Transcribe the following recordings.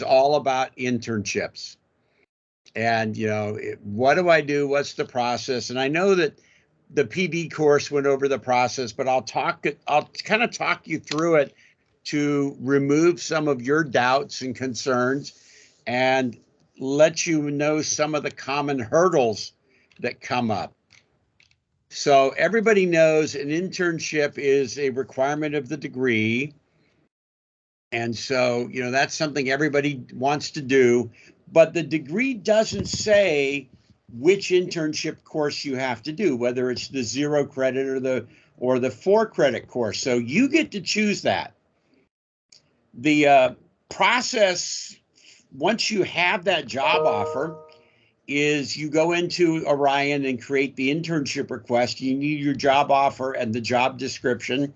all about internships. And, what do I do? What's the process? And I know that the PB course went over the process, but I'll kind of talk you through it to remove some of your doubts and concerns and let you know some of the common hurdles that come up. So everybody knows an internship is a requirement of the degree. And so, that's something everybody wants to do, but the degree doesn't say which internship course you have to do, whether it's the 0 credit or the 4 credit course. So you get to choose that. The process, once you have that job offer, is you go into Orion and create the internship request. You need your job offer and the job description,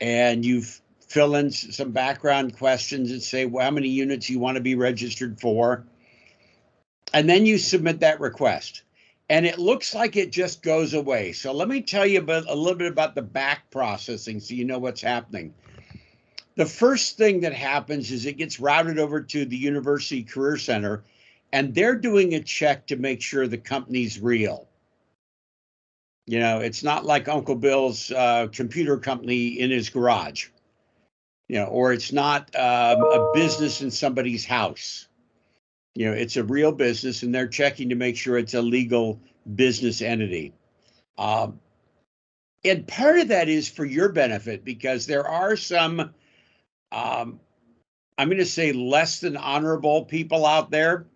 and you fill in some background questions and say, well, how many units you want to be registered for. And then you submit that request. And it looks like it just goes away. So let me tell you a little bit about the back processing so you know what's happening. The first thing that happens is it gets routed over to the University Career Center, and they're doing a check to make sure the company's real. It's not like Uncle Bill's computer company in his garage, or it's not a business in somebody's house. It's a real business, and they're checking to make sure it's a legal business entity. And part of that is for your benefit, because there are some, I'm going to say, less than honorable people out there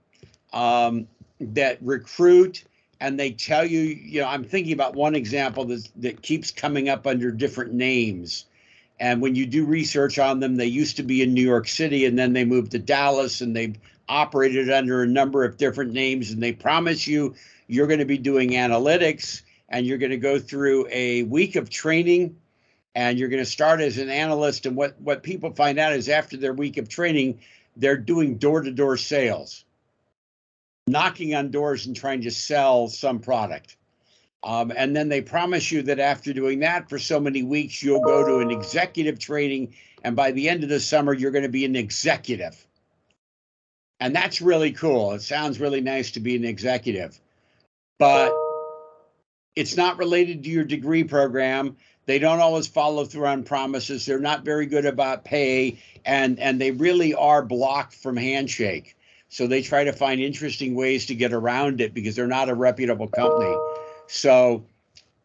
that recruit, and they tell you, I'm thinking about one example that keeps coming up under different names. And when you do research on them, they used to be in New York City, and then they moved to Dallas, and they've operated under a number of different names. And they promise you you're going to be doing analytics, and you're going to go through a week of training, and you're going to start as an analyst. And what people find out is after their week of training, they're doing door-to-door sales, knocking on doors and trying to sell some product. And then they promise you that after doing that for so many weeks, you'll go to an executive training. And by the end of the summer, you're going to be an executive. And that's really cool. It sounds really nice to be an executive, but it's not related to your degree program. They don't always follow through on promises. They're not very good about pay, and they really are blocked from Handshake. So they try to find interesting ways to get around it because they're not a reputable company. So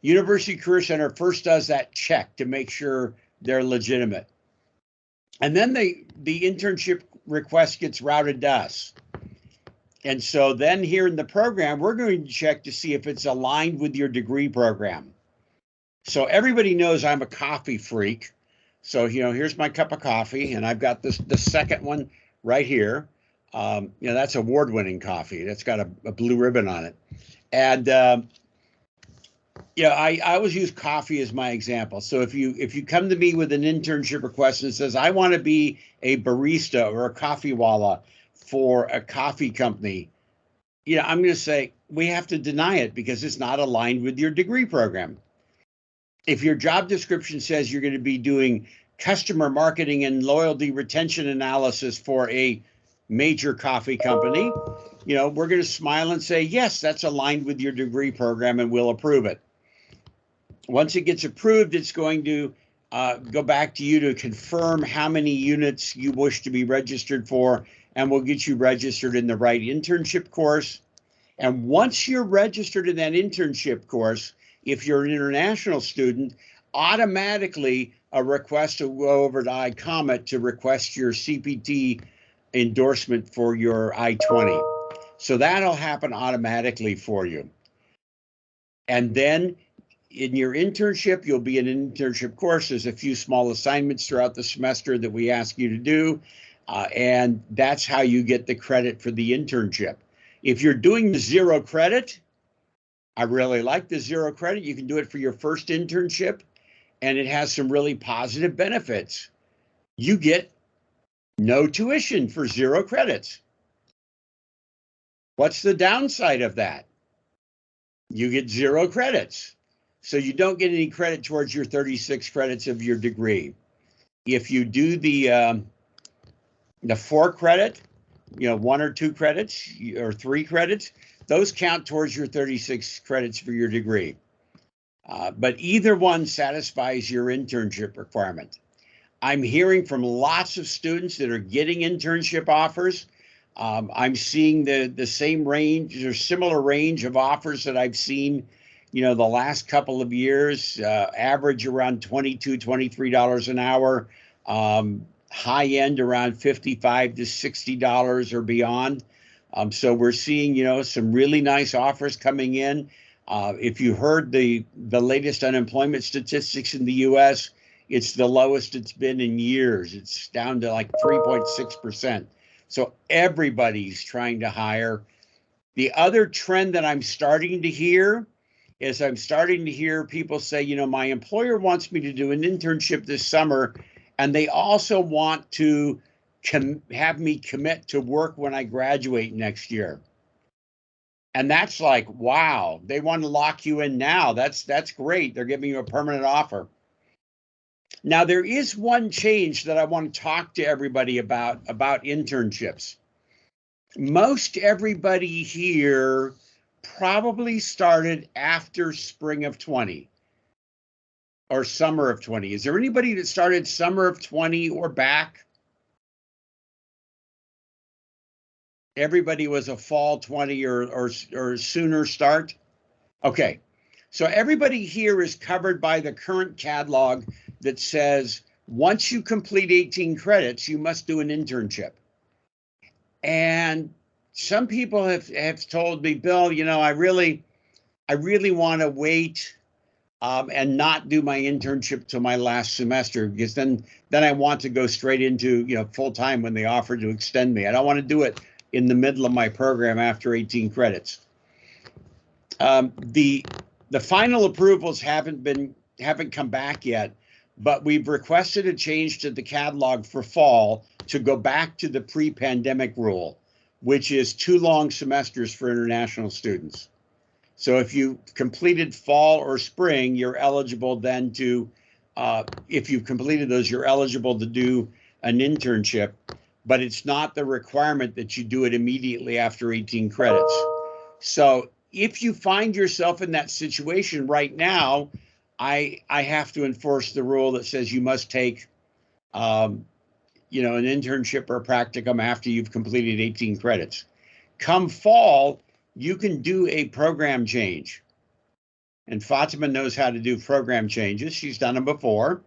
University Career Center first does that check to make sure they're legitimate. And then the internship request gets routed to us. And so then here in the program, we're going to check to see if it's aligned with your degree program. So everybody knows I'm a coffee freak. So, here's my cup of coffee, and I've got the second one right here. That's award-winning coffee. That's got a blue ribbon on it. And, I always use coffee as my example. So if you come to me with an internship request and it says, I want to be a barista or a coffee walla for a coffee company, I'm going to say, we have to deny it because it's not aligned with your degree program. If your job description says you're going to be doing customer marketing and loyalty retention analysis for a major coffee company, we're going to smile and say, yes, that's aligned with your degree program, and we'll approve it. Once it gets approved, it's going to go back to you to confirm how many units you wish to be registered for, and we'll get you registered in the right internship course. And once you're registered in that internship course, if you're an international student, automatically a request will go over to iComet to request your CPT endorsement for your I-20. So that'll happen automatically for you. And then in your internship, you'll be in an internship course. There's a few small assignments throughout the semester that we ask you to do. And that's how you get the credit for the internship. If you're doing the 0 credit, I really like the 0 credit. You can do it for your first internship, and it has some really positive benefits. You get no tuition for 0 credits. What's the downside of that? You get 0 credits. So you don't get any credit towards your 36 credits of your degree. If you do the The 4 credit, 1 or 2 credits or 3 credits, those count towards your 36 credits for your degree. But either one satisfies your internship requirement. I'm hearing from lots of students that are getting internship offers. I'm seeing the same range or similar range of offers that I've seen, the last couple of years, average around $22, $23 an hour, high end around $55 to $60 or beyond. So we're seeing, some really nice offers coming in. If you heard the latest unemployment statistics in the U.S., it's the lowest it's been in years. It's down to like 3.6%. So everybody's trying to hire. The other trend that I'm starting to hear is people say, my employer wants me to do an internship this summer, and they also want to have me commit to work when I graduate next year. And that's like, wow, they want to lock you in now. That's great. They're giving you a permanent offer. Now, there is one change that I want to talk to everybody about internships. Most everybody here probably started after spring of 20 or summer of 20. Is there anybody that started summer of 20 or back? Everybody was a fall 20 or sooner start? Okay. So everybody here is covered by the current catalog that says once you complete 18 credits, you must do an internship. And some people have told me, Bill, I really want to wait and not do my internship till my last semester, because then I want to go straight into full time when they offer to extend me. I don't want to do it in the middle of my program after 18 credits. The final approvals haven't come back yet, but we've requested a change to the catalog for fall to go back to the pre-pandemic rule, which is 2 long semesters for international students. So if you completed fall or spring, you're eligible then to, if you've completed those, you're eligible to do an internship, but it's not the requirement that you do it immediately after 18 credits. So if you find yourself in that situation right now, I have to enforce the rule that says you must take, an internship or practicum after you've completed 18 credits. Come fall, you can do a program change. And Fatima knows how to do program changes. She's done them before.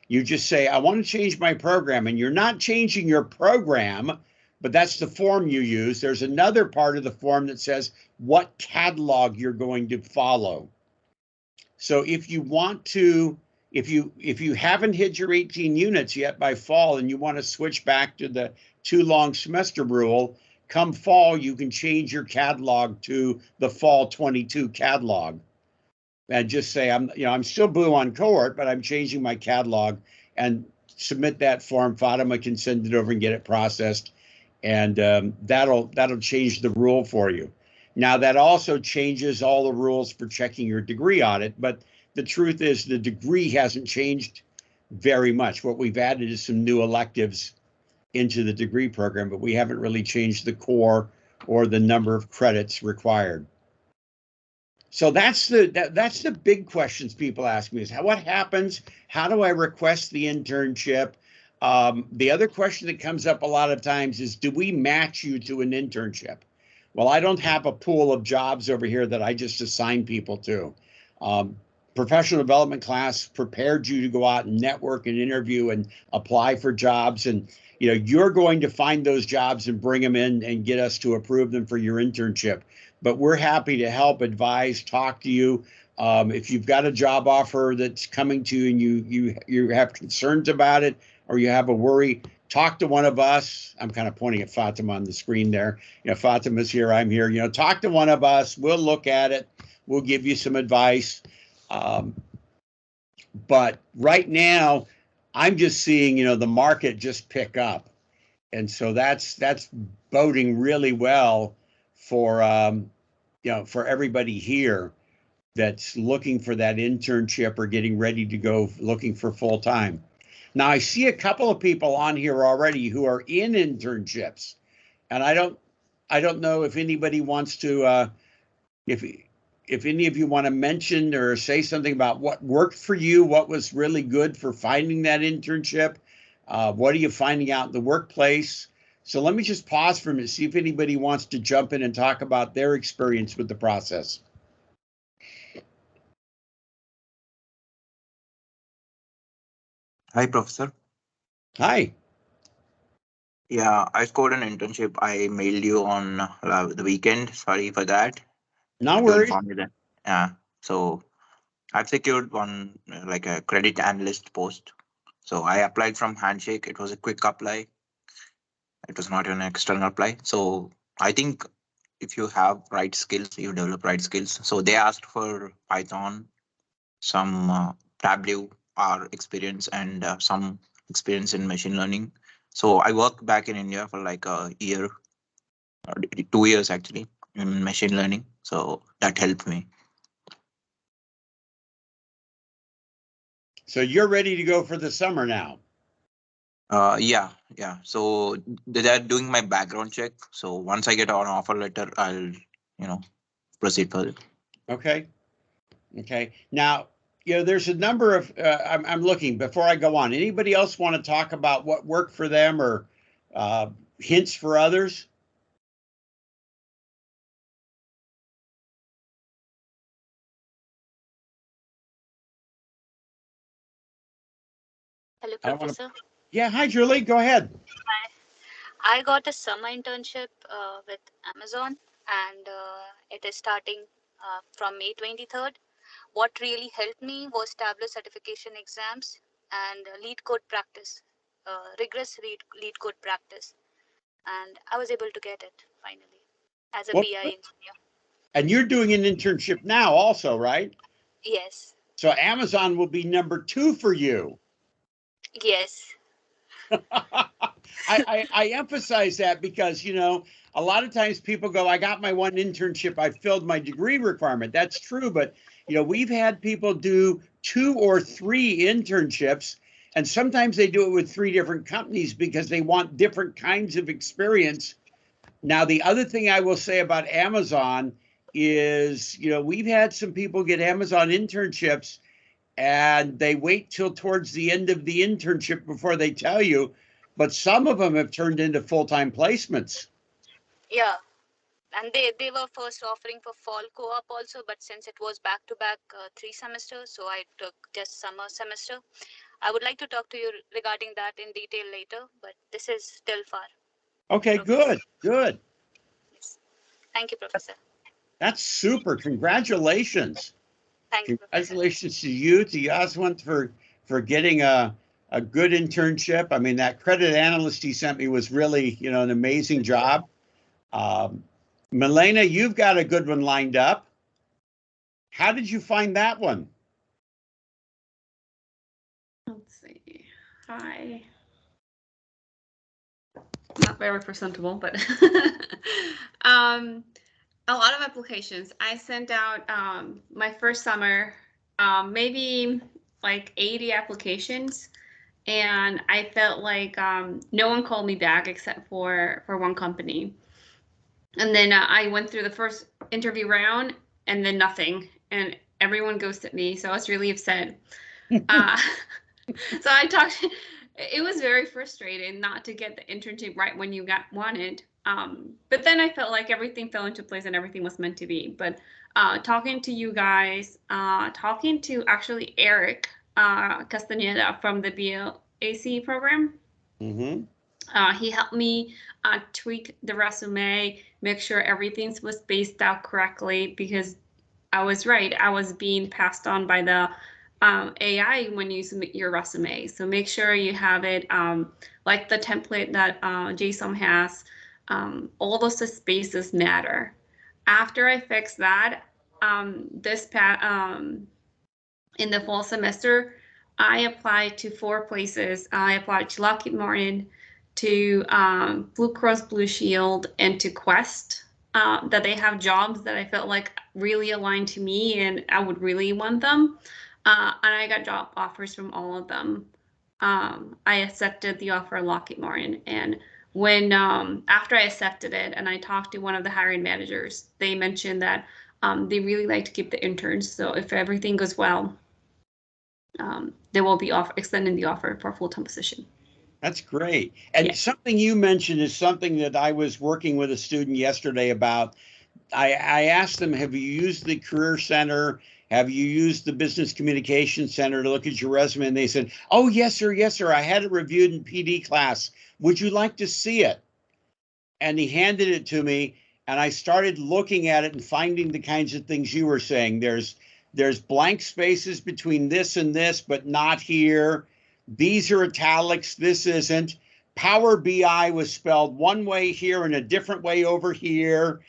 You just say, I want to change my program. And you're not changing your program, but that's the form you use. There's another part of the form that says what catalog you're going to follow. So if you want to, if you haven't hit your 18 units yet by fall and you want to switch back to the 2 long semester rule, come fall, you can change your catalog to the fall 22 catalog. And just say, I'm still Blue on cohort, but I'm changing my catalog, and submit that form. Fatima can send it over and get it processed. And that'll change the rule for you. Now, that also changes all the rules for checking your degree audit, but the truth is the degree hasn't changed very much. What we've added is some new electives into the degree program, but we haven't really changed the core or the number of credits required. So that's the big questions people ask me is, what happens? How do I request the internship? The other question that comes up a lot of times is, do we match you to an internship? Well, I don't have a pool of jobs over here that I just assign people to. Professional development class prepared you to go out and network and interview and apply for jobs. And you're going to find those jobs and bring them in and get us to approve them for your internship. But we're happy to help, advise, talk to you. If you've got a job offer that's coming to you and you have concerns about it, or you have a worry, talk to one of us. I'm kind of pointing at Fatima on the screen there. Fatima's here, I'm here. Talk to one of us. We'll look at it. We'll give you some advice. But right now, I'm just seeing, the market just pick up. And so that's boding really well for, for everybody here that's looking for that internship or getting ready to go looking for full time. Now I see a couple of people on here already who are in internships, and I don't know if anybody wants to if any of you want to mention or say something about what worked for you, what was really good for finding that internship, what are you finding out in the workplace? So let me just pause for a minute, see if anybody wants to jump in and talk about their experience with the process. Hi, Professor. Hi. Yeah, I scored an internship. I mailed you on the weekend. Sorry for that. No To worries. inform you that. Yeah. So I've secured one like a credit analyst post. So I applied from Handshake. It was a quick apply. It was not an external apply. So I think if you have right skills, you develop right skills. So they asked for Python, some Tableau or experience, and some experience in machine learning. So I worked back in India for like a year, or 2 years actually, in machine learning. So that helped me. So you're ready to go for the summer now? Yeah. So they're doing my background check. So once I get an offer letter, I'll, proceed further. Okay. Now, there's a number of, I'm looking before I go on. Anybody else want to talk about what worked for them or hints for others? Hello, Professor. Yeah, hi, Julie. Go ahead. I got a summer internship with Amazon, and it is starting from May 23rd. What really helped me was Tableau certification exams and lead code practice, rigorous lead code practice. And I was able to get it finally as a BI engineer. And you're doing an internship now also, right? Yes. So Amazon will be number 2 for you. Yes. I emphasize that because, a lot of times people go, I got my one internship, I filled my degree requirement. That's true. But, we've had people do 2 or 3 internships, and sometimes they do it with 3 different companies because they want different kinds of experience. Now, the other thing I will say about Amazon is, we've had some people get Amazon internships and they wait till towards the end of the internship before they tell you, but some of them have turned into full-time placements. Yeah. And they were first offering for fall co-op also, but since it was back-to-back 3 semesters, so I took just summer semester. I would like to talk to you regarding that in detail later, but this is still far. Okay, Professor. Good. Yes. Thank you, Professor. That's super. Congratulations. Thank you, Congratulations to you, to Yaswant for getting a good internship. I mean, that credit analyst he sent me was really, an amazing job. Milena, you've got a good one lined up. How did you find that one? Let's see. Hi. Not very presentable, but a lot of applications. I sent out my first summer, maybe like 80 applications, and I felt like no one called me back except for one company. And then I went through the first interview round, and then nothing, and everyone ghosted me. So I was really upset. So I talked. It was very frustrating not to get the internship right when you wanted. But then I felt like everything fell into place and everything was meant to be. But talking to you guys, talking to actually Eric Castaneda from the BLAC program. Mm-hmm. He helped me tweak the resume, make sure everything was spaced out correctly, because I was right. I was being passed on by the AI when you submit your resume. So make sure you have it like the template that JSON has. All those spaces matter. After I fixed that, in the fall semester, I applied to 4 places. I applied to Lockheed Martin, to Blue Cross Blue Shield, and to Quest. That they have jobs that I felt like really aligned to me and I would really want them. And I got job offers from all of them. I accepted the offer at Lockheed Martin. And when after I accepted it and I talked to one of the hiring managers, they mentioned that they really like to keep the interns. So if everything goes well, they will be extending the offer for a full-time position. That's great. And Yeah. something you mentioned is something that I was working with a student yesterday about. I asked them, have you used the Career Center? Have you used the Business Communication Center to look at your resume? And they said, oh, yes, sir. Yes, sir. I had it reviewed in PD class. Would you like to see it? And he handed it to me, and I started looking at it and finding the kinds of things you were saying. There's blank spaces between this and this, but not here. These are italics. This isn't. Power BI was spelled one way here and a different way over here.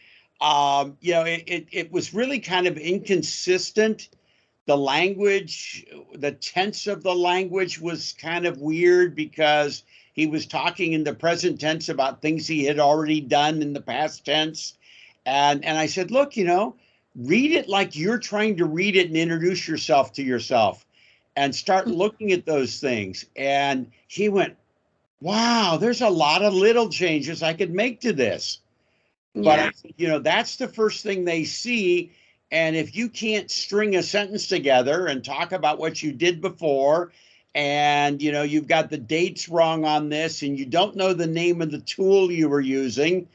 It was really kind of inconsistent. The language, the tense of the language was kind of weird because he was talking in the present tense about things he had already done in the past tense. And I said, look, read it like you're trying to read it and introduce yourself to yourself and start looking at those things. And he went, wow, there's a lot of little changes I could make to this. Yeah. But, that's the first thing they see. And if you can't string a sentence together and talk about what you did before, and, you've got the dates wrong on this, and you don't know the name of the tool you were using,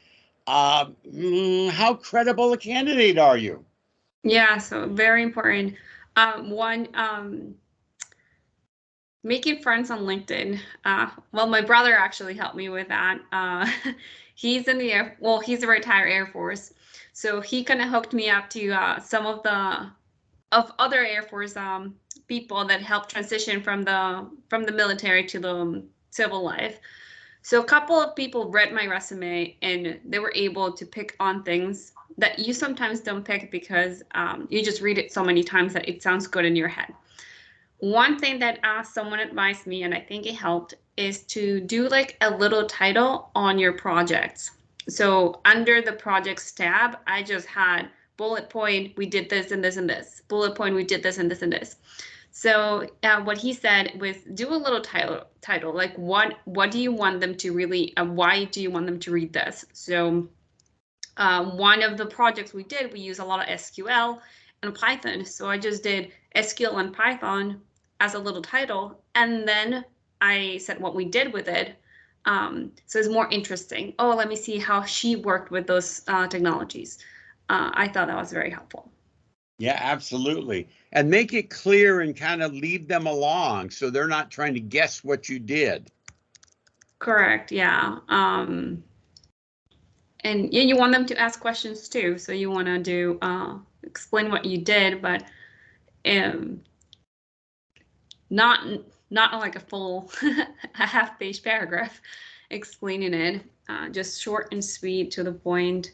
how credible a candidate are you? Yeah, so very important. Making friends on LinkedIn. Well, my brother actually helped me with that. He's in the he's a retired Air Force, so he kind of hooked me up to some of other Air Force people that helped transition from the military to the civil life. So a couple of people read my resume and they were able to pick on things that you sometimes don't pick because you just read it so many times that it sounds good in your head. One thing that someone advised me, and I think it helped, is to do like a little title on your projects. So under the projects tab, I just had bullet point, we did this and this and this. Bullet point, we did this and this and this. So what he said was do a little title, like what do you want them to really, why do you want them to read this? So one of the projects we did, we use a lot of SQL and Python. So I just did SQL and Python as a little title. And then I said what we did with it. So it's more interesting. Oh, let me see how she worked with those technologies. I thought that was very helpful. Yeah, absolutely. And make it clear and kind of lead them along so they're not trying to guess what you did. Correct. Yeah. And yeah, you want them to ask questions too. So you want to do explain what you did, but not like a full a half-page paragraph explaining it. Just short and sweet, to the point.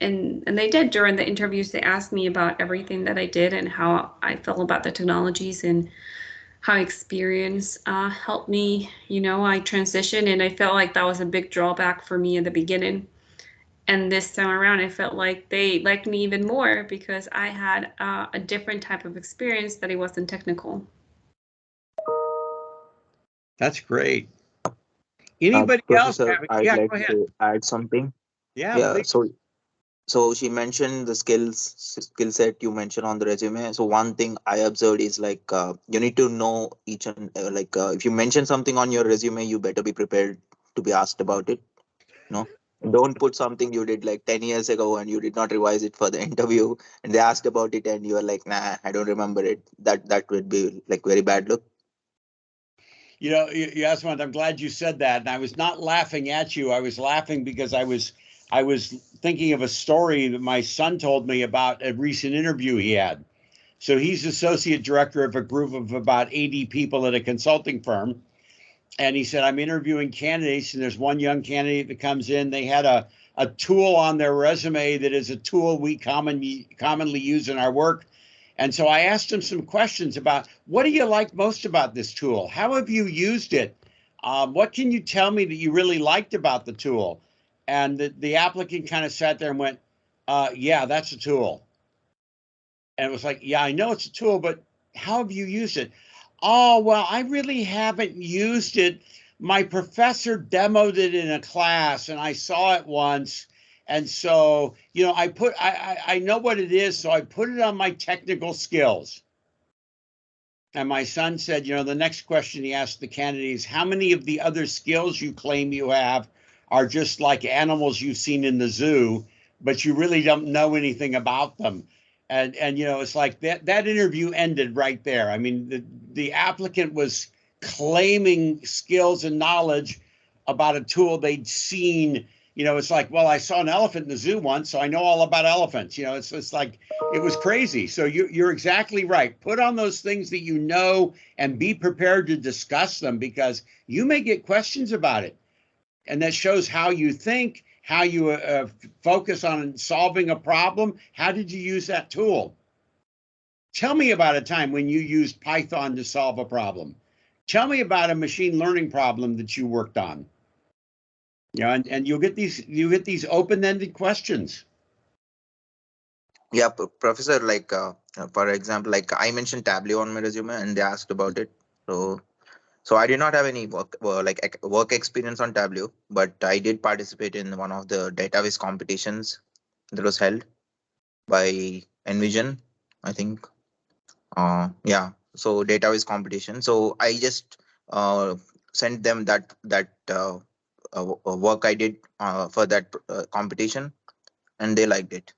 And they did during the interviews. They asked me about everything that I did and how I felt about the technologies and how experience helped me. I transitioned, and I felt like that was a big drawback for me in the beginning. And this time around, I felt like they liked me even more because I had a different type of experience that it wasn't technical. That's great. Anybody else? Professor, I'd Yeah, like go ahead. to add something. Yeah, please. So she mentioned the skill set you mentioned on the resume. So one thing I observed is like you need to know each and if you mention something on your resume, you better be prepared to be asked about it. Don't put something you did like 10 years ago and you did not revise it for the interview and they asked about it and you are like, nah, I don't remember it. That would be like very bad look. Yaswant, I'm glad you said that. And I was not laughing at you. I was laughing because I was thinking of a story that my son told me about a recent interview he had. So he's associate director of a group of about 80 people at a consulting firm. And he said, I'm interviewing candidates, and there's one young candidate that comes in. They had a tool on their resume that is a tool we commonly use in our work. And so I asked him some questions about, what do you like most about this tool? How have you used it? What can you tell me that you really liked about the tool? And the applicant kind of sat there and went, yeah, that's a tool. And it was like, yeah, I know it's a tool, but how have you used it? Oh, well, I really haven't used it. My professor demoed it in a class and I saw it once. And so, I know what it is, so I put it on my technical skills. And my son said, the next question he asked the candidate is, how many of the other skills you claim you have are just like animals you've seen in the zoo, but you really don't know anything about them? And it's like that interview ended right there. I mean, the applicant was claiming skills and knowledge about a tool they'd seen. It's like, well, I saw an elephant in the zoo once, so I know all about elephants. It's like, it was crazy. So you're exactly right. Put on those things that you know and be prepared to discuss them, because you may get questions about it. And that shows how you think, how you focus on solving a problem. How did you use that tool? Tell me about a time when you used Python to solve a problem. Tell me about a machine learning problem that you worked on. And you'll get these open-ended questions. Yeah, Professor, like for example, like I mentioned Tableau on my resume and they asked about it. So I did not have any work experience on Tableau, but I did participate in one of the database competitions that was held by Envision, I think. Yeah, so database competition. So I just sent them that work I did for that competition, and they liked it.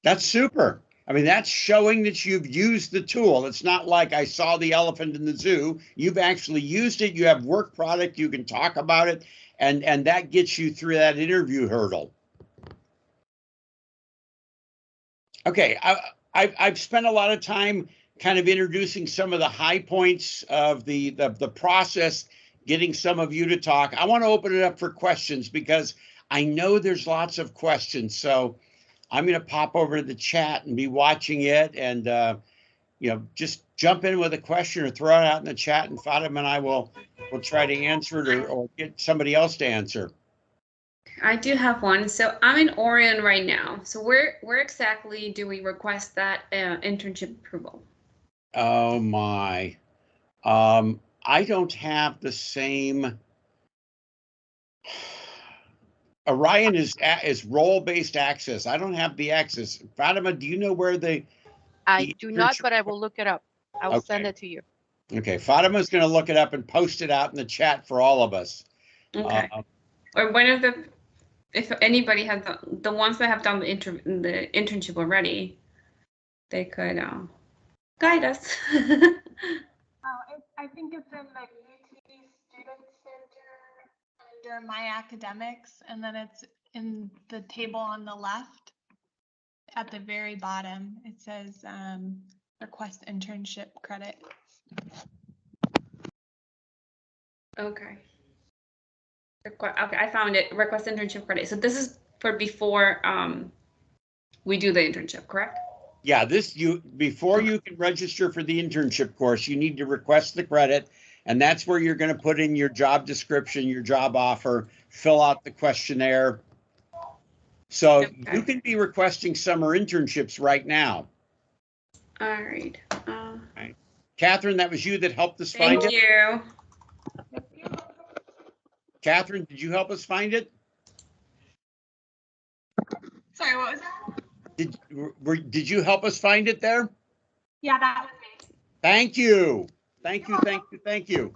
That's super. I mean, that's showing that you've used the tool. It's not like I saw the elephant in the zoo. You've actually used it. You have work product. You can talk about it. And that gets you through that interview hurdle. Okay, I've spent a lot of time kind of introducing some of the high points of the process, getting some of you to talk. I want to open it up for questions because I know there's lots of questions. So I'm going to pop over to the chat and be watching it, and just jump in with a question or throw it out in the chat, and Fatima and I will try to answer it or get somebody else to answer. I do have one. So I'm in Orion right now. So where exactly do we request that internship approval? Oh my. I don't have the same. Orion is role-based access. I don't have the access. Fatima, do you know where I do not, but I will look it up. I will send it to you. Okay, Fatima's going to look it up and post it out in the chat for all of us. Okay. Or one of the, if anybody has the ones that have done the internship already, they could guide us. I think it's in the UT Student Center under My Academics, and then it's in the table on the left at the very bottom. It says request internship credit. Okay. Okay, I found it. Request internship credit. So this is for before we do the internship, correct? Yeah, before you can register for the internship course, you need to request the credit, and that's where you're going to put in your job description, your job offer, fill out the questionnaire. So you can be requesting summer internships right now. All right. Right. Catherine, that was you that helped us find it? Thank you. Catherine, did you help us find it? Sorry, what was that? Did you help us find it there? Yeah, that was me. Thank you. Thank you, thank you, thank you.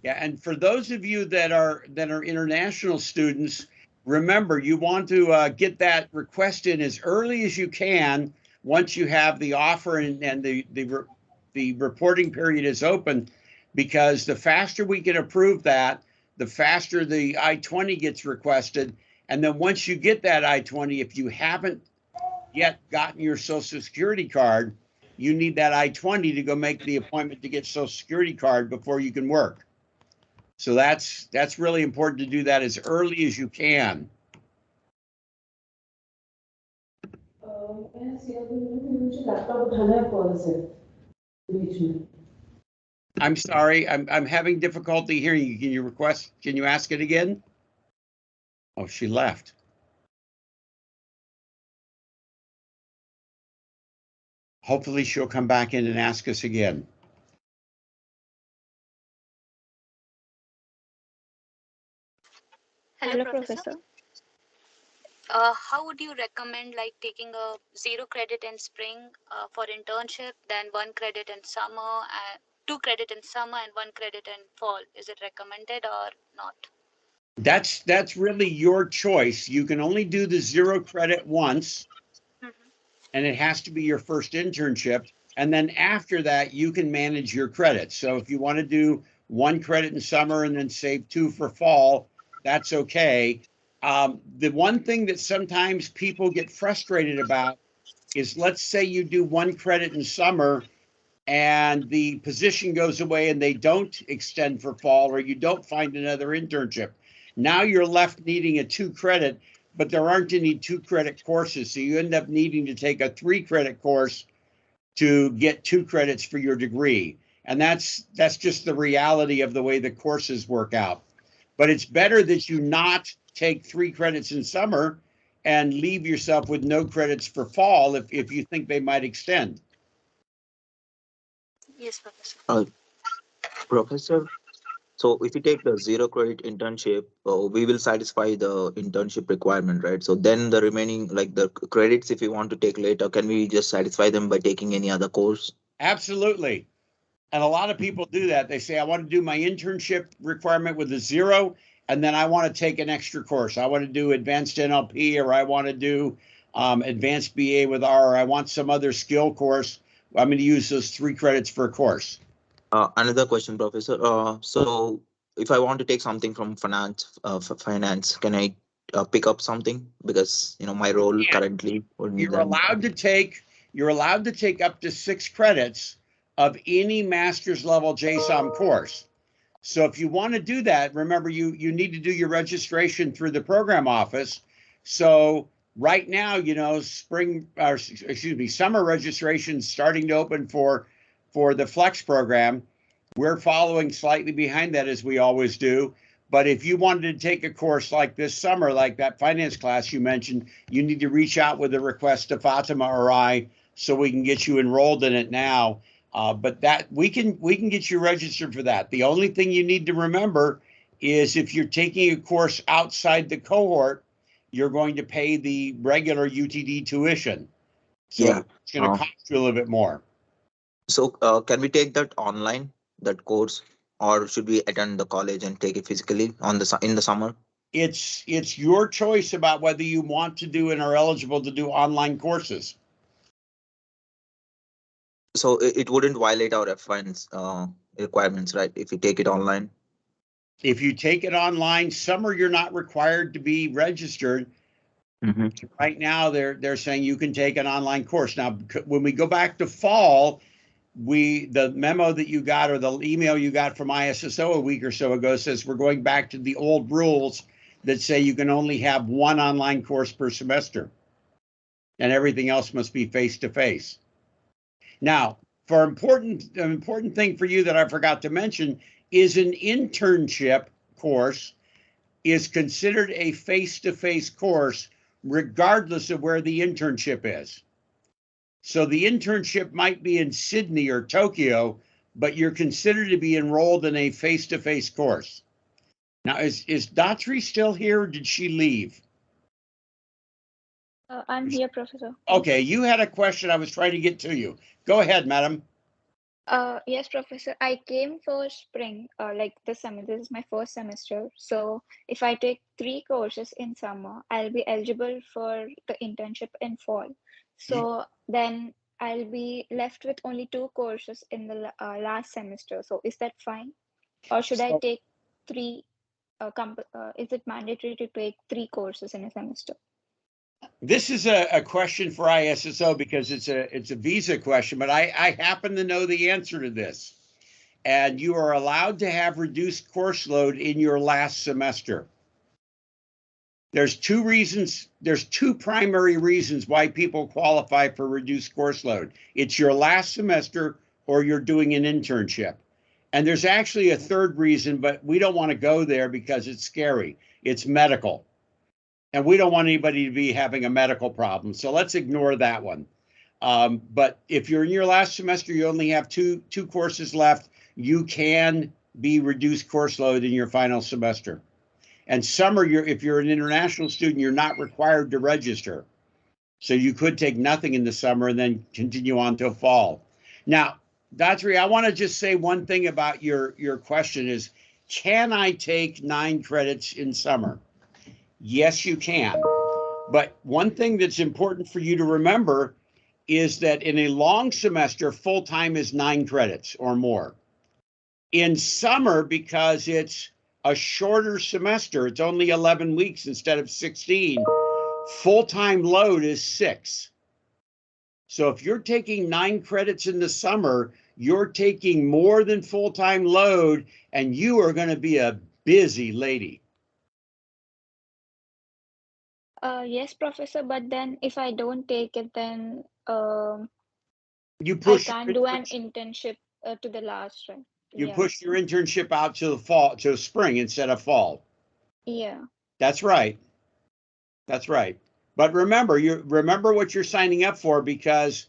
Yeah, and for those of you that are international students, remember you want to get that request in as early as you can once you have the offer and the reporting period is open, because the faster we can approve that, the faster the I-20 gets requested. And then once you get that I-20, if you haven't yet gotten your Social Security card, you need that I-20 to go make the appointment to get Social Security card before you can work. So that's really important to do that as early as you can. I'm sorry, I'm having difficulty hearing you. Can you ask it again? Oh, she left. Hopefully she'll come back in and ask us again. Hello, Professor. How would you recommend like taking a 0 credit in spring for internship, then 1 credit in summer, and 2 credit in summer and 1 credit in fall? Is it recommended or not? That's really your choice. You can only do the 0 credit once, and it has to be your first internship. And then after that, you can manage your credits. So if you want to do 1 credit in summer and then save 2 for fall, that's okay. The one thing that sometimes people get frustrated about is, let's say you do 1 credit in summer and the position goes away and they don't extend for fall, or you don't find another internship. Now you're left needing a 2 credit, but there aren't any 2 credit courses. So you end up needing to take a 3 credit course to get 2 credits for your degree. And that's just the reality of the way the courses work out. But it's better that you not take 3 credits in summer and leave yourself with no credits for fall if you think they might extend. Yes, Professor. Professor, so if you take the 0 credit internship, we will satisfy the internship requirement, right? So then the remaining, like the credits, if you want to take later, can we just satisfy them by taking any other course? Absolutely. And a lot of people do that. They say, I want to do my internship requirement with a 0, and then I want to take an extra course. I want to do advanced NLP, or I want to do advanced BA with R, or I want some other skill course. I'm going to use those 3 credits for a course. Another question, Professor. So if I want to take something from finance, can I pick up something? Because my role currently would need You're allowed to take up to 6 credits of any master's level JSOM course. So if you want to do that, remember you need to do your registration through the program office. So right now, summer registration starting to open for the Flex program. We're following slightly behind that, as we always do. But if you wanted to take a course like this summer, like that finance class you mentioned, you need to reach out with a request to Fatima or I, so we can get you enrolled in it now. But that we can get you registered for that. The only thing you need to remember is, if you're taking a course outside the cohort, you're going to pay the regular UTD tuition. So it's going to cost you a little bit more. So can we take that online, that course, or should we attend the college and take it physically in the summer? It's your choice about whether you want to do and are eligible to do online courses. So it wouldn't violate our F1's requirements, right? If you take it online. If you take it online, summer you're not required to be registered. Right now, they're saying you can take an online course. Now, when we go back to fall, the memo that you got, or the email you got from ISSO a week or so ago, says we're going back to the old rules that say you can only have 1 online course per semester, and everything else must be face-to-face. Now, an important thing for you that I forgot to mention is an internship course is considered a face-to-face course regardless of where the internship is. So the internship might be in Sydney or Tokyo, but you're considered to be enrolled in a face-to-face course. Now, is Datri still here, or did she leave? I'm here, Professor. Okay, you had a question I was trying to get to you. Go ahead, madam. Yes, Professor. I came for spring, like this summer. This is my first semester. So if I take 3 courses in summer, I'll be eligible for the internship in fall. So then I'll be left with only 2 courses in the last semester. So is that fine? Or should I take 3? Is it mandatory to take 3 courses in a semester? This is a question for ISSO because it's a visa question, but I happen to know the answer to this. And you are allowed to have reduced course load in your last semester. There's 2 reasons. There's 2 primary reasons why people qualify for reduced course load. It's your last semester, or you're doing an internship. And there's actually a 3rd reason, but we don't want to go there because it's scary. It's medical. And we don't want anybody to be having a medical problem. So let's ignore that one. But if you're in your last semester, you only have two courses left, you can be reduced course load in your final semester. And summer, if you're an international student, you're not required to register. So you could take nothing in the summer and then continue on till fall. Now, Datri, I want to just say one thing about your question is, can I take 9 credits in summer? Yes, you can. But one thing that's important for you to remember is that in a long semester, full-time is 9 credits or more. In summer, because it's a shorter semester, it's only 11 weeks instead of 16, full-time load is 6. So if you're taking 9 credits in the summer, you're taking more than full-time load, and you are going to be a busy lady. Yes, Professor, but then if I don't take it, then You I push can't do an internship to the last, right? you Yeah. push your internship out to the fall, to spring instead of fall. Yeah. That's right. That's right. But remember what you're signing up for, because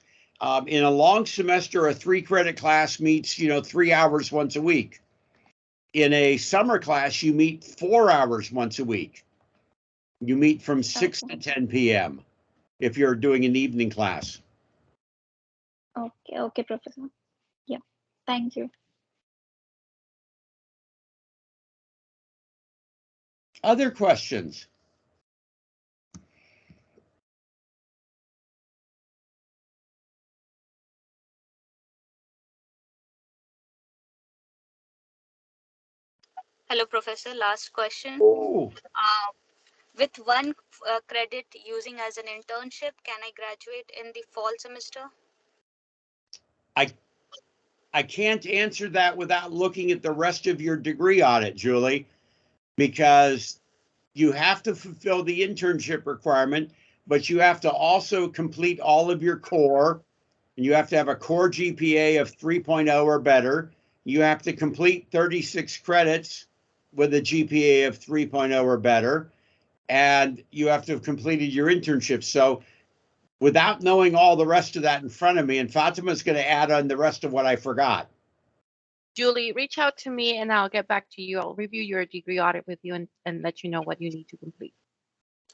in a long semester, a 3-credit class meets 3 hours once a week. In a summer class, you meet 4 hours once a week. You meet from 6 to 10 p.m. if you're doing an evening class. Okay, Professor. Yeah. Thank you. Other questions? Hello, Professor. Last question. Oh, With 1 credit using as an internship, can I graduate in the fall semester? I can't answer that without looking at the rest of your degree audit, Julie, because you have to fulfill the internship requirement, but you have to also complete all of your core, and you have to have a core GPA of 3.0 or better. You have to complete 36 credits with a GPA of 3.0 or better, and you have to have completed your internship. So without knowing all the rest of that in front of me, and Fatima's going to add on the rest of what I forgot. Julie, reach out to me and I'll get back to you. I'll review your degree audit with you and let you know what you need to complete.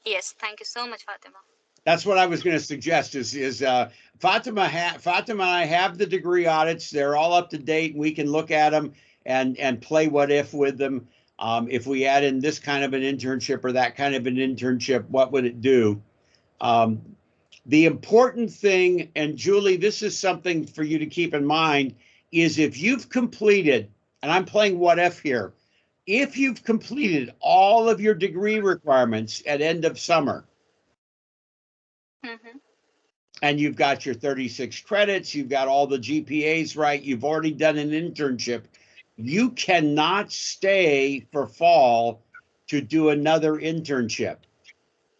Yes, thank you so much, Fatima. That's what I was going to suggest is Fatima and I have the degree audits. They're all up to date, and we can look at them and play what if with them. If we add in this kind of an internship or that kind of an internship, what would it do? The important thing, and Julie, this is something for you to keep in mind, is if you've completed, and I'm playing what if here, if you've completed all of your degree requirements at end of summer, and you've got your 36 credits, you've got all the GPAs right, you've already done an internship, you cannot stay for fall to do another internship,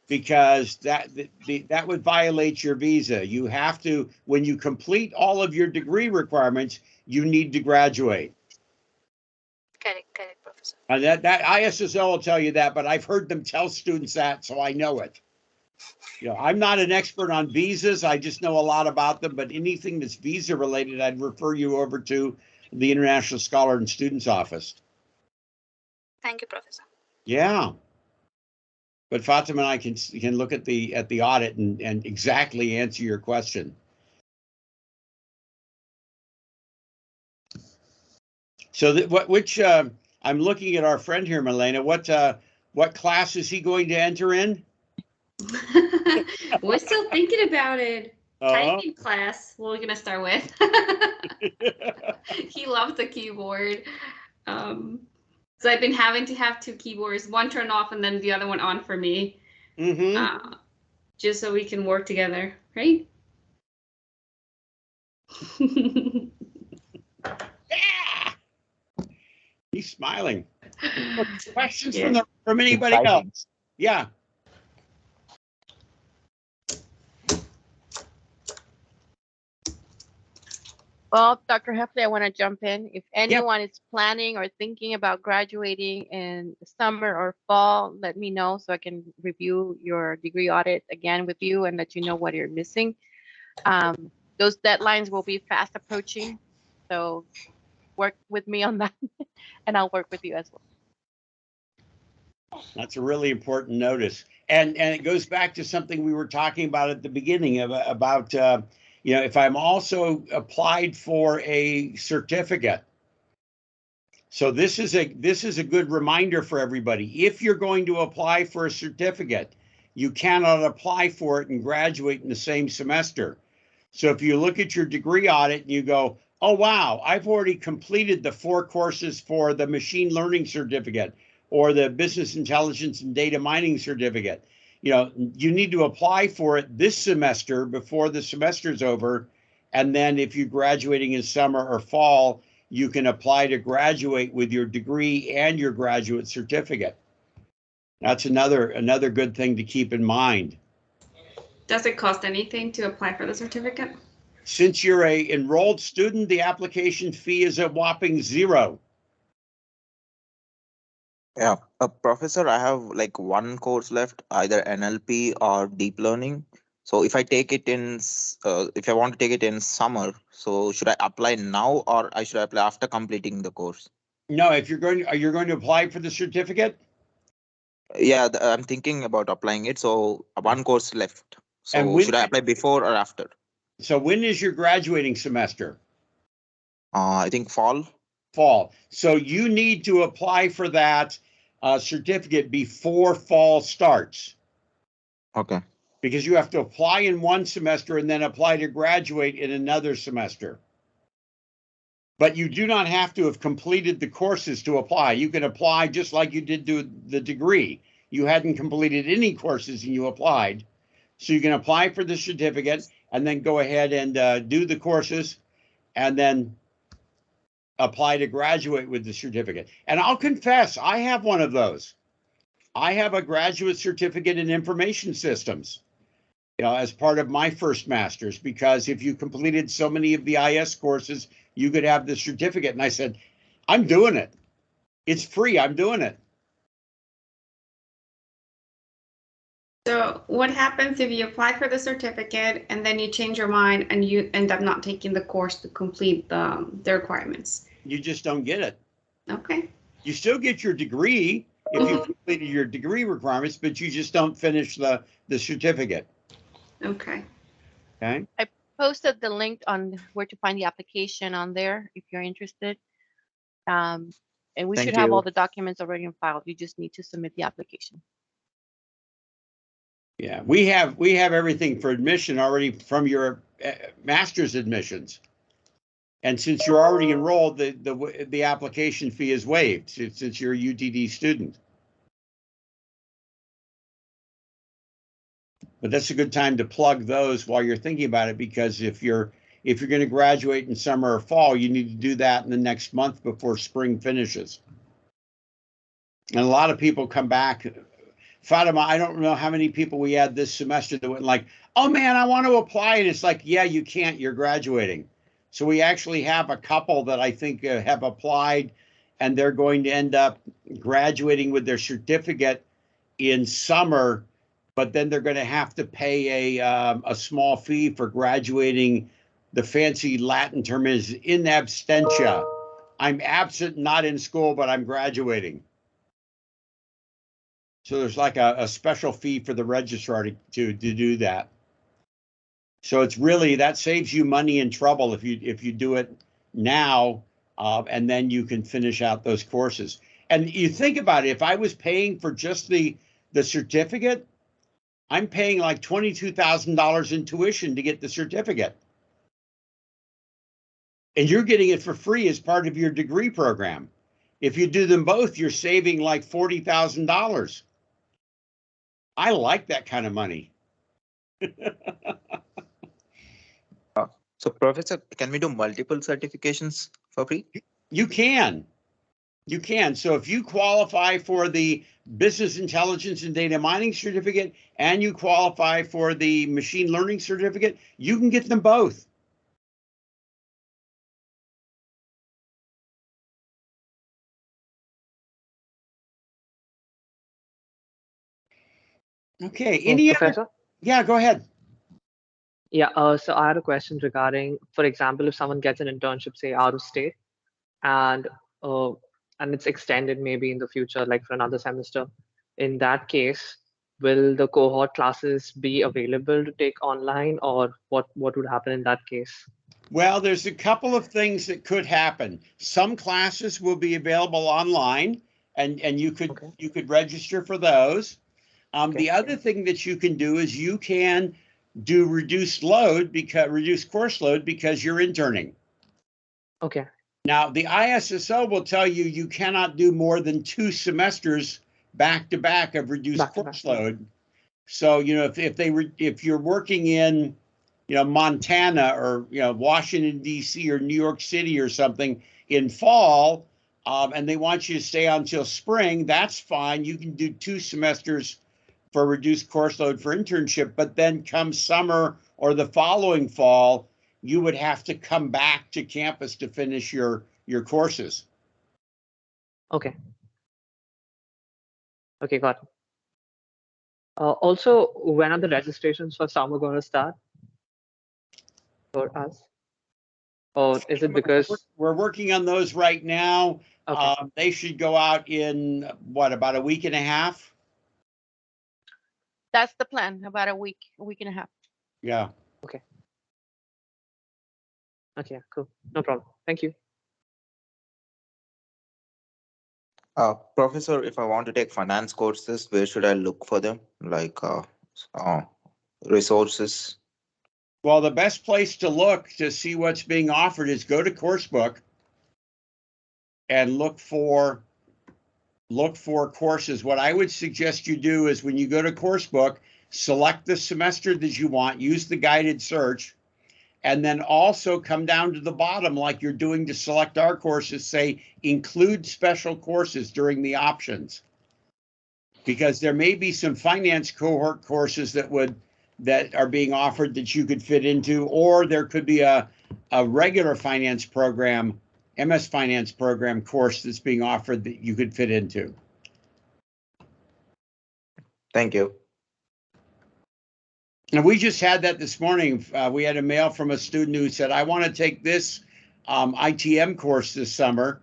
because that would violate your visa. You have to, when you complete all of your degree requirements, you need to graduate. Correct, Professor. And that ISSL will tell you that, but I've heard them tell students that, so I know it. I'm not an expert on visas. I just know a lot about them, but anything that's visa related, I'd refer you over to the International Scholar and Students Office. Thank you, Professor. Yeah. But Fatima and I can look at the audit and exactly answer your question. So I'm looking at our friend here, Milena. What class is he going to enter in? We're still thinking about it. Typing class, what we're gonna start with. He loves the keyboard. So I've been having to have 2 keyboards, one turned off and then the other one on for me. Just so we can work together, right? Yeah. He's smiling. Questions Yeah. from anybody else? Yeah. Well, Dr. Hefley, I want to jump in. If anyone is planning or thinking about graduating in the summer or fall, let me know so I can review your degree audit again with you and let you know what you're missing. Those deadlines will be fast approaching, so work with me on that, and I'll work with you as well. That's a really important notice. And it goes back to something we were talking about at the beginning about if I'm also applied for a certificate. So this is a good reminder for everybody. If you're going to apply for a certificate, you cannot apply for it and graduate in the same semester. So if you look at your degree audit and you go, oh, wow, I've already completed the 4 courses for the machine learning certificate or the business intelligence and data mining certificate. You need to apply for it this semester before the semester's over. And then if you're graduating in summer or fall, you can apply to graduate with your degree and your graduate certificate. That's another good thing to keep in mind. Does it cost anything to apply for the certificate? Since you're a enrolled student, the application fee is a whopping $0. Yeah, Professor, I have like one course left, either NLP or deep learning. So if I take it if I want to take it in summer, so should I apply now or should I apply after completing the course? No, if you're going to apply for the certificate? Yeah, I'm thinking about applying it. So one course left. And So when- should I apply before or after? So when is your graduating semester? I think fall. Fall. So you need to apply for that certificate before fall starts. Okay. Because you have to apply in one semester and then apply to graduate in another semester. But you do not have to have completed the courses to apply. You can apply just like you did to the degree. You hadn't completed any courses and you applied. So you can apply for the certificate and then go ahead and do the courses and then apply to graduate with the certificate. And I'll confess, I have one of those. I have a graduate certificate in information systems, as part of my first master's, because if you completed so many of the IS courses, you could have the certificate. And I said, I'm doing it. It's free. I'm doing it. So what happens if you apply for the certificate and then you change your mind and you end up not taking the course to complete the requirements? You just don't get it. Okay. You still get your degree if you completed your degree requirements, but you just don't finish the certificate. Okay. Okay. I posted the link on where to find the application on there if you're interested. And we Thank should have all you. the documents already in file. You just need to submit the application. Yeah, we have everything for admission already from your master's admissions. And since you're already enrolled, the application fee is waived since you're a UTD student. But that's a good time to plug those while you're thinking about it, because if you're going to graduate in summer or fall, you need to do that in the next month before spring finishes. And a lot of people come back. Fatima, I don't know how many people we had this semester that went like, oh man, I want to apply. And it's like, yeah, you can't, you're graduating. So we actually have a couple that I think have applied, and they're going to end up graduating with their certificate in summer, but then they're going to have to pay a small fee for graduating. The fancy Latin term is in absentia. I'm absent, not in school, but I'm graduating. So there's like a special fee for the registrar to do that. So it's really, that saves you money and trouble if you do it now, and then you can finish out those courses. And you think about it, if I was paying for just the certificate, I'm paying like $22,000 in tuition to get the certificate. And you're getting it for free as part of your degree program. If you do them both, you're saving like $40,000. I like that kind of money. So Professor, can we do multiple certifications for free? You can. So if you qualify for the business intelligence and data mining certificate and you qualify for the machine learning certificate, you can get them both. Okay, any other? Professor? Yeah, go ahead. Yeah, so I had a question regarding, for example, if someone gets an internship, say out of state, and uh, it's extended maybe in the future, like for another semester. In that case, will the cohort classes be available to take online, or what would happen in that case? Well, there's a couple of things that could happen. Some classes will be available online, and you could Okay. you could register for those. Okay. The other thing that you can do is you can do reduced course load because you're interning. Okay. Now, the ISSO will tell you you cannot do more than 2 semesters back to back of reduced course load. So, if you're working in, Montana or, Washington, D.C. or New York City or something in fall, and they want you to stay until spring, that's fine. You can do 2 semesters for reduced course load for internship, but then come summer or the following fall, you would have to come back to campus to finish your courses. Okay. Okay, got it. Also, when are the registrations for summer going to start for us? Or is it because we're working on those right now? Okay. They should go out in about a week and a half? That's the plan, about a week and a half. Yeah. Okay. Okay, cool. No problem. Thank you. Professor, if I want to take finance courses, where should I look for them? Like resources? Well, the best place to look to see what's being offered is go to Coursebook and look for courses. What I would suggest you do is when you go to Coursebook, select the semester that you want, use the guided search, and then also come down to the bottom like you're doing to select our courses, say include special courses during the options. Because there may be some finance cohort courses that are being offered that you could fit into, or there could be a regular finance program, MS finance program course that's being offered that you could fit into. Thank you. And we just had that this morning. We had a mail from a student who said, I want to take this ITM course this summer.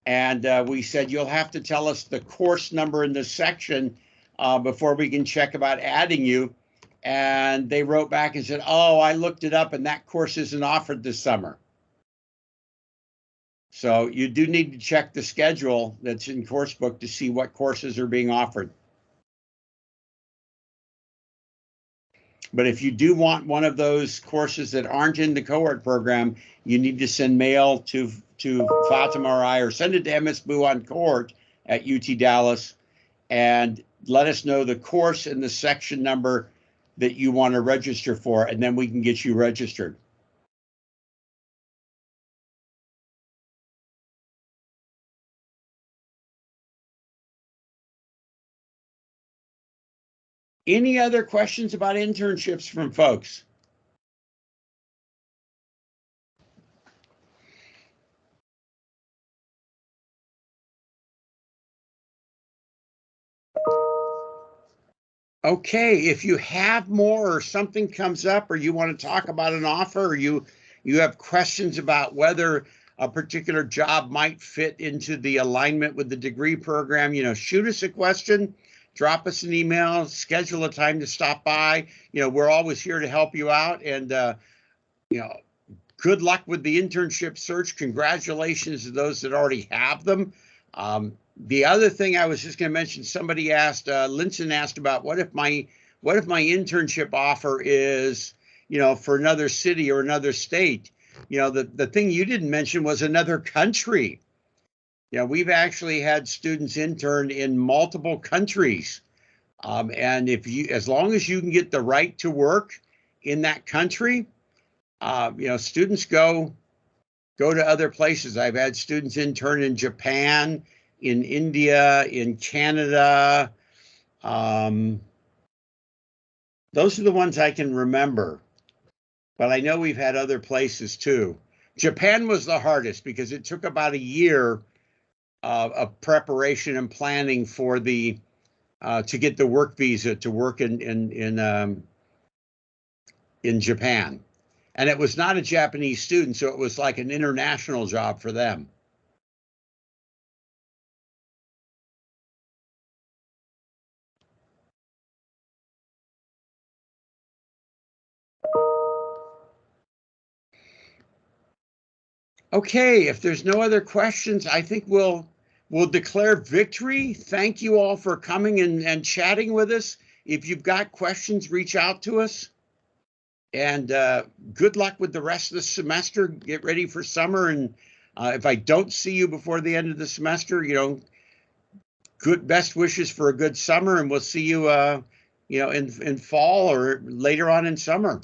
And we said, you'll have to tell us the course number in this section before we can check about adding you. And they wrote back and said, oh, I looked it up and that course isn't offered this summer. So you do need to check the schedule that's in Coursebook to see what courses are being offered. But if you do want one of those courses that aren't in the cohort program, you need to send mail to Fatima or I, or send it to MS Boo on cohort at UT Dallas and let us know the course and the section number that you want to register for, and then we can get you registered. Any other questions about internships from folks? Okay, if you have more or something comes up or you want to talk about an offer or you have questions about whether a particular job might fit into the alignment with the degree program, shoot us a question, drop us an email, schedule a time to stop by. We're always here to help you out, and good luck with the internship search. Congratulations to those that already have them. The other thing I was just going to mention, somebody asked, Linson asked about what if my internship offer is, for another city or another state. The thing you didn't mention was another country. We've actually had students intern in multiple countries. And as long as you can get the right to work in that country, students go to other places. I've had students intern in Japan, in India, in Canada. Those are the ones I can remember, but I know we've had other places too. Japan was the hardest because it took about a year of preparation and planning for the to get the work visa to work in Japan. And it was not a Japanese student, so it was like an international job for them. Okay, if there's no other questions, I think we'll declare victory. Thank you all for coming and chatting with us. If you've got questions, reach out to us. And good luck with the rest of the semester. Get ready for summer. And if I don't see you before the end of the semester, best wishes for a good summer. And we'll see you, in fall or later on in summer.